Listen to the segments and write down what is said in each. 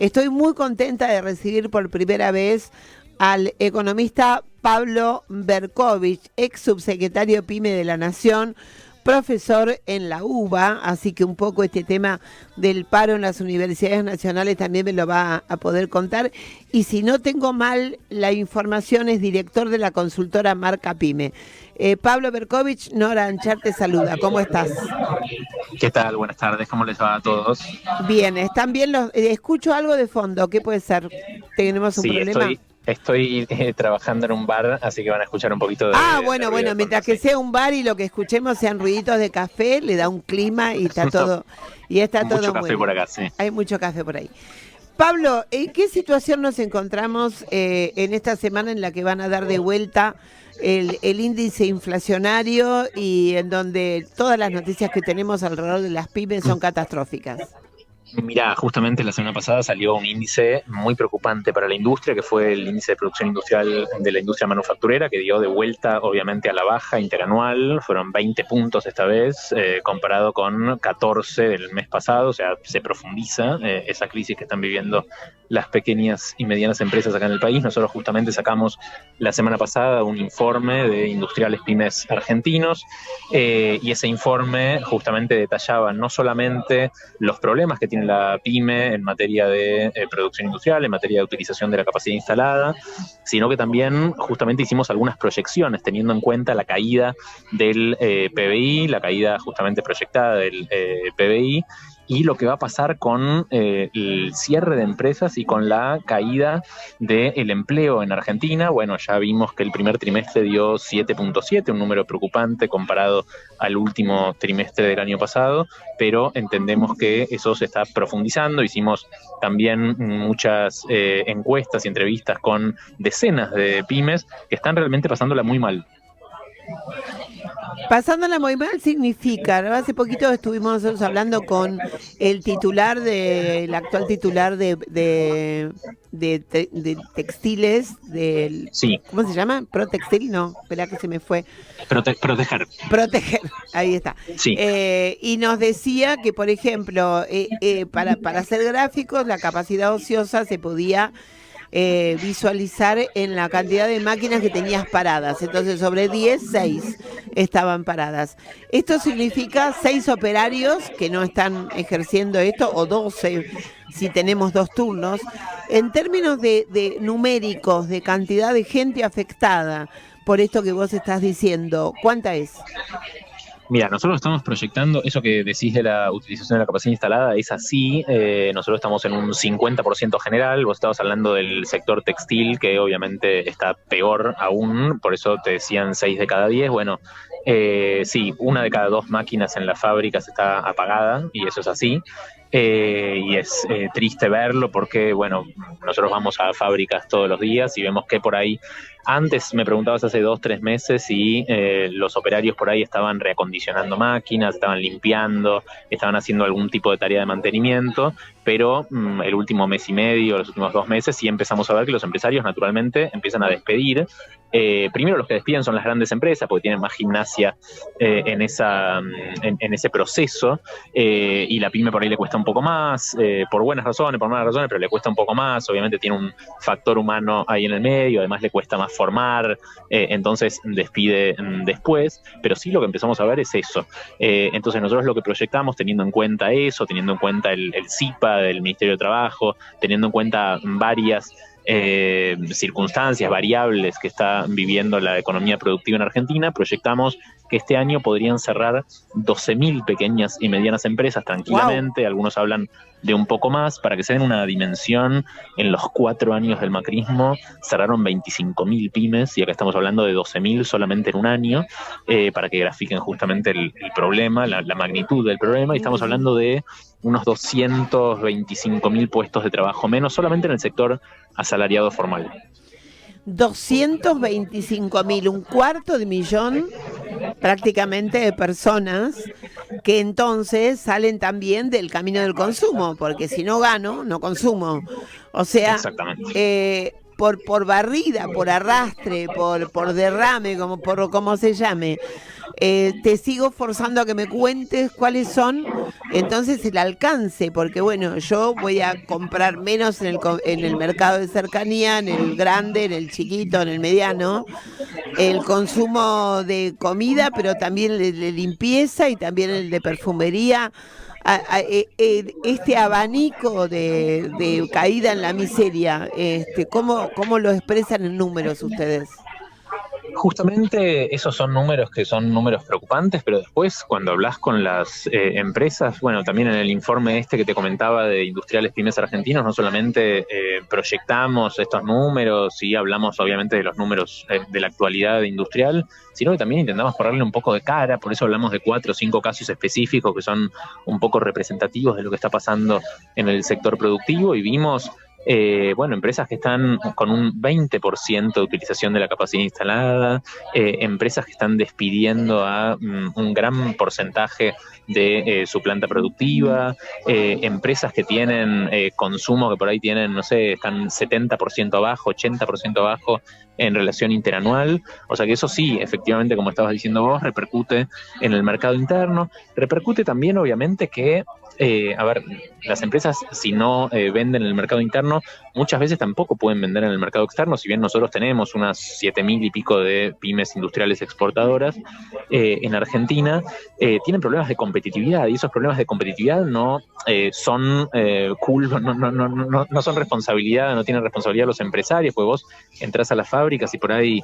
Estoy muy contenta de recibir por primera vez al economista Pablo Berkovich, ex subsecretario PYME de la Nación, profesor en la UBA, así que un poco este tema del paro en las universidades nacionales también me lo va a poder contar. Y si no tengo mal la información, es director de la consultora Marca PYME. Pablo Berkovich, Nora Anchar te saluda. ¿Cómo estás? ¿Qué tal? Buenas tardes, ¿cómo les va a todos? Bien, ¿están bien los? Escucho algo de fondo, ¿qué puede ser? ¿Tenemos un Sí, problema? estoy trabajando en un bar, así que van a escuchar un poquito de Bueno, ruido de fondo, mientras que sí. sea un bar y lo que escuchemos sean ruiditos de café, le da un clima y está todo Mucho muy café bien. por acá, sí. Hay mucho café por ahí. Pablo, ¿en qué situación nos encontramos en esta semana en la que van a dar de vuelta el índice inflacionario y en donde todas las noticias que tenemos alrededor de las pymes son catastróficas? Mirá, justamente la semana pasada salió un índice muy preocupante para la industria, que fue el índice de producción industrial de la industria manufacturera, que dio de vuelta, obviamente, a la baja interanual. Fueron 20 puntos esta vez, comparado con 14 del mes pasado. O sea, se profundiza esa crisis que están viviendo las pequeñas y medianas empresas acá en el país. Nosotros justamente sacamos la semana pasada un informe de industriales pymes argentinos, y ese informe justamente detallaba no solamente los problemas que tiene la pyme en materia de producción industrial, en materia de utilización de la capacidad instalada, sino que también justamente hicimos algunas proyecciones teniendo en cuenta la caída del PBI, la caída justamente proyectada del PBI, y lo que va a pasar con el cierre de empresas y con la caída del empleo en Argentina. Bueno, ya vimos que el primer trimestre dio 7.7, un número preocupante comparado al último trimestre del año pasado, pero entendemos que eso se está profundizando. Hicimos también muchas encuestas y entrevistas con decenas de pymes que están realmente pasándola muy mal. Pasándola muy mal significa, ¿no? Hace poquito estuvimos nosotros hablando con el actual titular de textiles, Sí, ¿cómo se llama? Protextil, no, espera que se me fue. proteger. Proteger, ahí está. Sí. Y nos decía que, por ejemplo, para hacer gráficos, la capacidad ociosa se podía visualizar en la cantidad de máquinas que tenías paradas. Entonces, sobre 10, 6 estaban paradas. Esto significa 6 operarios que no están ejerciendo esto, o 12 si tenemos 2 turnos. En términos de numéricos, de cantidad de gente afectada por esto que vos estás diciendo, ¿cuánta es? Mira, nosotros estamos proyectando eso que decís de la utilización de la capacidad instalada, es así. Nosotros estamos en un 50% general. Vos estabas hablando del sector textil, que obviamente está peor aún, por eso te decían 6 de cada 10. Bueno, sí, 1 de cada 2 máquinas en las fábricas está apagada, y eso es así. Y es triste verlo porque, bueno, nosotros vamos a fábricas todos los días y vemos que por ahí, antes me preguntabas hace 2, 3 meses si los operarios por ahí estaban reacondicionando máquinas, estaban limpiando, estaban haciendo algún tipo de tarea de mantenimiento, pero el último mes y medio, los últimos 2 meses, sí empezamos a ver que los empresarios naturalmente empiezan a despedir. Primero los que despiden son las grandes empresas porque tienen más gimnasia en ese proceso, y la pyme por ahí le cuesta un poco más, por buenas razones, por malas razones, pero le cuesta un poco más. Obviamente tiene un factor humano ahí en el medio, además le cuesta más formar, entonces despide después, pero sí lo que empezamos a ver es eso. Entonces nosotros lo que proyectamos, teniendo en cuenta eso, teniendo en cuenta el CIPA del Ministerio de Trabajo, teniendo en cuenta varias circunstancias, variables que está viviendo la economía productiva en Argentina, proyectamos que este año podrían cerrar 12.000 pequeñas y medianas empresas tranquilamente. Wow. Algunos hablan de un poco más. Para que se den una dimensión, en los 4 años del macrismo cerraron 25.000 pymes, y acá estamos hablando de 12.000 solamente en un año, para que grafiquen justamente el problema, la magnitud del problema. Y estamos hablando de unos 225.000 puestos de trabajo menos solamente en el sector asalariado formal. 225.000, 250.000 prácticamente de personas que entonces salen también del camino del consumo, porque si no gano, no consumo. O sea, por barrida, por arrastre, por derrame, como se llame, Te sigo forzando a que me cuentes cuáles son entonces el alcance, porque bueno, yo voy a comprar menos en el mercado de cercanía, en el grande, en el chiquito, en el mediano, el consumo de comida, pero también el de limpieza y también el de perfumería. Este abanico de caída en la miseria, ¿cómo lo expresan en números ustedes? Justamente esos son números que son números preocupantes, pero después cuando hablas con las empresas, bueno, también en el informe este que te comentaba de Industriales Pymes Argentinos, no solamente proyectamos estos números y hablamos obviamente de los números de la actualidad industrial, sino que también intentamos ponerle un poco de cara, por eso hablamos de 4 o 5 casos específicos que son un poco representativos de lo que está pasando en el sector productivo y vimos bueno, empresas que están con un 20% de utilización de la capacidad instalada, empresas que están despidiendo a un gran porcentaje de su planta productiva, empresas que tienen consumo que por ahí tienen, no sé, están 70% abajo, 80% abajo en relación interanual. O sea que eso sí, efectivamente, como estabas diciendo vos, repercute en el mercado interno. Repercute también, obviamente, que a ver, las empresas si no venden en el mercado interno, muchas veces tampoco pueden vender en el mercado externo, si bien nosotros tenemos unas 7.000 y pico de pymes industriales exportadoras en Argentina, tienen problemas de competitividad y esos problemas de competitividad no son no son responsabilidad, no tienen responsabilidad los empresarios, porque vos entras a las fábricas y por ahí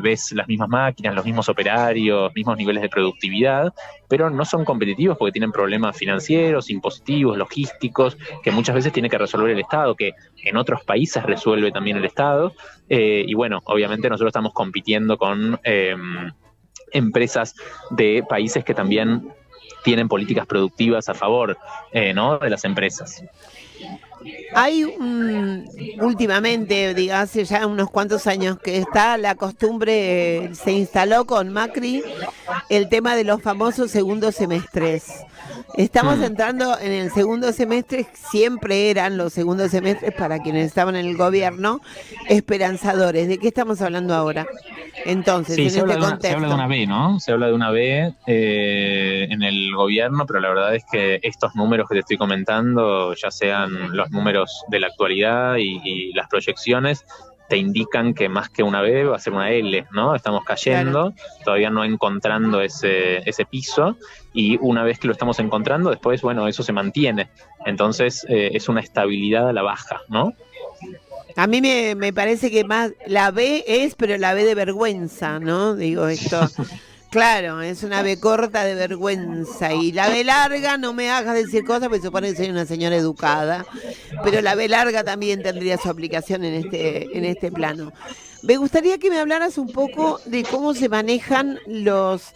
ves las mismas máquinas, los mismos operarios, mismos niveles de productividad, pero no son competitivos porque tienen problemas financieros, impositivos, logísticos, que muchas veces tiene que resolver el Estado, que en otros países resuelve también el Estado. Y bueno, obviamente nosotros estamos compitiendo con empresas de países que también tienen políticas productivas a favor, ¿no?, de las empresas. Hay últimamente, diga, hace ya unos cuantos años que está la costumbre, se instaló con Macri el tema de los famosos segundos semestres. Estamos entrando en el segundo semestre, siempre eran los segundos semestres para quienes estaban en el gobierno esperanzadores. ¿De qué estamos hablando ahora? Entonces, sí, en este contexto. Se habla de una B, ¿no? Se habla de una B en el gobierno, pero la verdad es que estos números que te estoy comentando, ya sean los números de la actualidad y las proyecciones, te indican que más que una B va a ser una L, ¿no? Estamos cayendo, claro, todavía no encontrando ese piso, y una vez que lo estamos encontrando, después, bueno, eso se mantiene. Entonces, es una estabilidad a la baja, ¿no? A mí me parece que más la B es, pero la B de vergüenza, ¿no? Digo esto. Claro, es una B corta de vergüenza. Y la B larga, no me hagas decir cosas, porque supone que soy una señora educada. Pero la B larga también tendría su aplicación en este plano. Me gustaría que me hablaras un poco de cómo se manejan las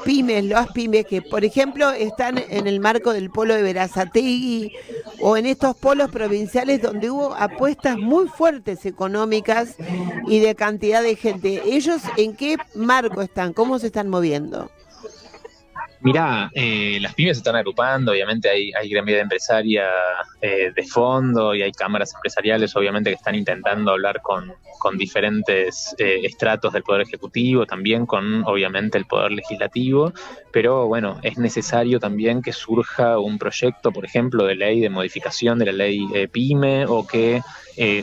pymes que, por ejemplo, están en el marco del polo de Berazategui o en estos polos provinciales donde hubo apuestas muy fuertes económicas y de cantidad de gente. ¿Ellos en qué marco están? ¿Cómo se están moviendo? Mirá, las pymes se están agrupando, obviamente hay gremio empresaria de fondo y hay cámaras empresariales, obviamente, que están intentando hablar con diferentes estratos del Poder Ejecutivo, también con, obviamente, el Poder Legislativo, pero bueno, es necesario también que surja un proyecto, por ejemplo, de ley de modificación de la ley PYME, o que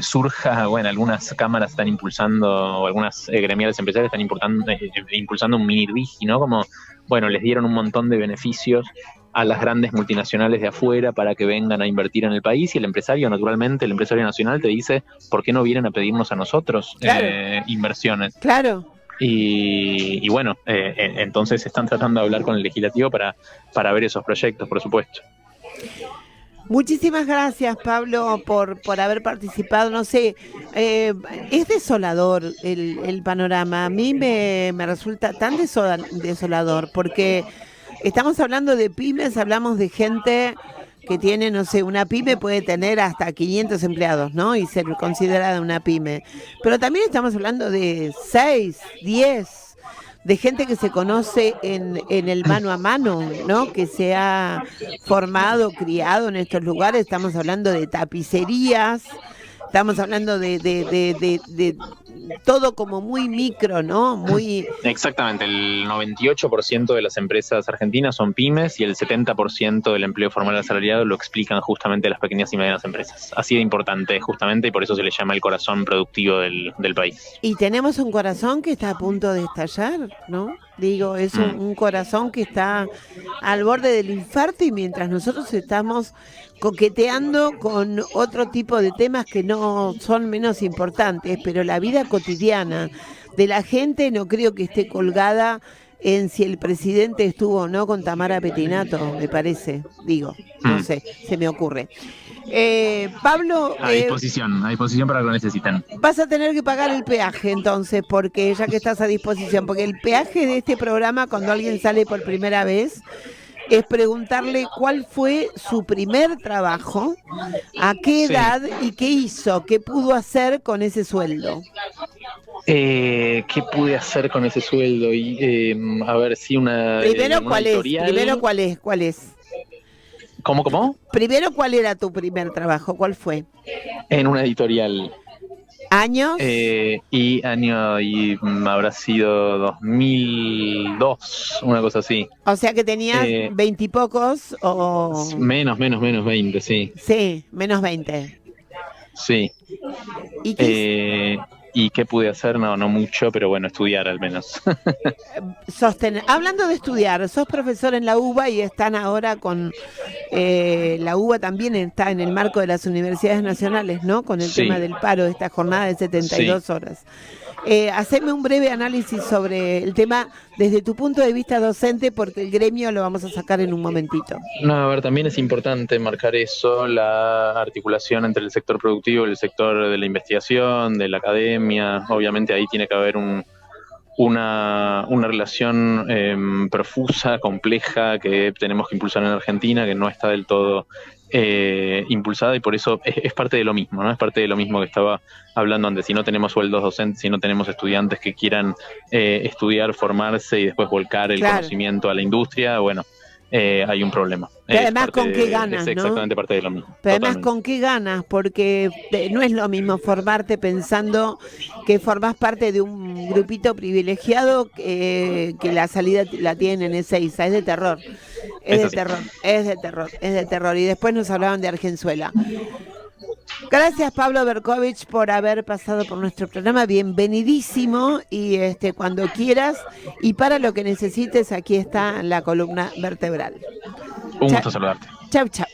surja, bueno, algunas cámaras están impulsando, o algunas gremiales empresariales están impulsando un mini RIGI, ¿no? Como, bueno, les dieron un montón de beneficios a las grandes multinacionales de afuera para que vengan a invertir en el país, y el empresario, naturalmente, el empresario nacional te dice, ¿por qué no vienen a pedirnos a nosotros inversiones? Claro. Y bueno, entonces están tratando de hablar con el legislativo para ver esos proyectos, por supuesto. Muchísimas gracias, Pablo, por haber participado. No sé, es desolador el panorama. A mí me resulta tan desolador, porque estamos hablando de pymes, hablamos de gente que tiene, no sé, una pyme puede tener hasta 500 empleados, ¿no? Y ser considerada una pyme. Pero también estamos hablando de 6, 10, de gente que se conoce en el mano a mano, ¿no? Que se ha formado, criado en estos lugares. Estamos hablando de tapicerías Estamos hablando de todo como muy micro, ¿no? Muy... Exactamente, el 98% de las empresas argentinas son pymes y el 70% del empleo formal asalariado lo explican justamente las pequeñas y medianas empresas. Así de importante, justamente, y por eso se le llama el corazón productivo del país. Y tenemos un corazón que está a punto de estallar, ¿no? Digo, es un corazón que está al borde del infarto y mientras nosotros estamos coqueteando con otro tipo de temas que no son menos importantes, pero la vida cotidiana de la gente no creo que esté colgada en si el presidente estuvo o no con Tamara Petinato, me parece, digo, no sé, se me ocurre. Pablo, a disposición para lo que necesiten. vas a tener que pagar el peaje entonces, porque ya que estás a disposición, porque el peaje de este programa cuando alguien sale por primera vez es preguntarle cuál fue su primer trabajo, a qué edad y qué hizo, qué pudo hacer con ese sueldo. ¿Qué pude hacer con ese sueldo? Y a ver si una ¿Cuál editorial... es? Primero, ¿cuál es? ¿Cómo? Primero, ¿cuál era tu primer trabajo? ¿Cuál fue? En una editorial. ¿Años? Y habrá sido 2002, una cosa así. O sea que tenías 20 y pocos o... Menos 20, sí. Sí, menos 20. Sí. ¿Y ¿y qué pude hacer? No mucho, pero bueno, estudiar al menos. Hablando de estudiar, sos profesor en la UBA y están ahora con... la UBA también está en el marco de las universidades nacionales, ¿no? Con el tema del paro, de esta jornada de 72 horas. Haceme un breve análisis sobre el tema desde tu punto de vista docente, porque el gremio lo vamos a sacar en un momentito. No, a ver, también es importante marcar eso, la articulación entre el sector productivo y el sector de la investigación, de la academia. Obviamente ahí tiene que haber una relación profusa, compleja, que tenemos que impulsar en Argentina, que no está del todo impulsada, y por eso es parte de lo mismo, ¿no? Es parte de lo mismo que estaba hablando antes. Si no tenemos sueldos docentes, si no tenemos estudiantes que quieran estudiar, formarse y después volcar el conocimiento a la industria, bueno, hay un problema. Pero además con qué ganas, es exactamente parte de lo mismo. Pero además con qué ganas, porque no es lo mismo formarte pensando que formás parte de un grupito privilegiado que la salida la tienen en Ezeiza. Es de terror, es de terror. Y después nos hablaban de Argenzuela. Gracias, Pablo Berkovich, por haber pasado por nuestro programa. Bienvenidísimo, y cuando quieras y para lo que necesites, aquí está la columna vertebral. Un gusto saludarte. Chau, chau.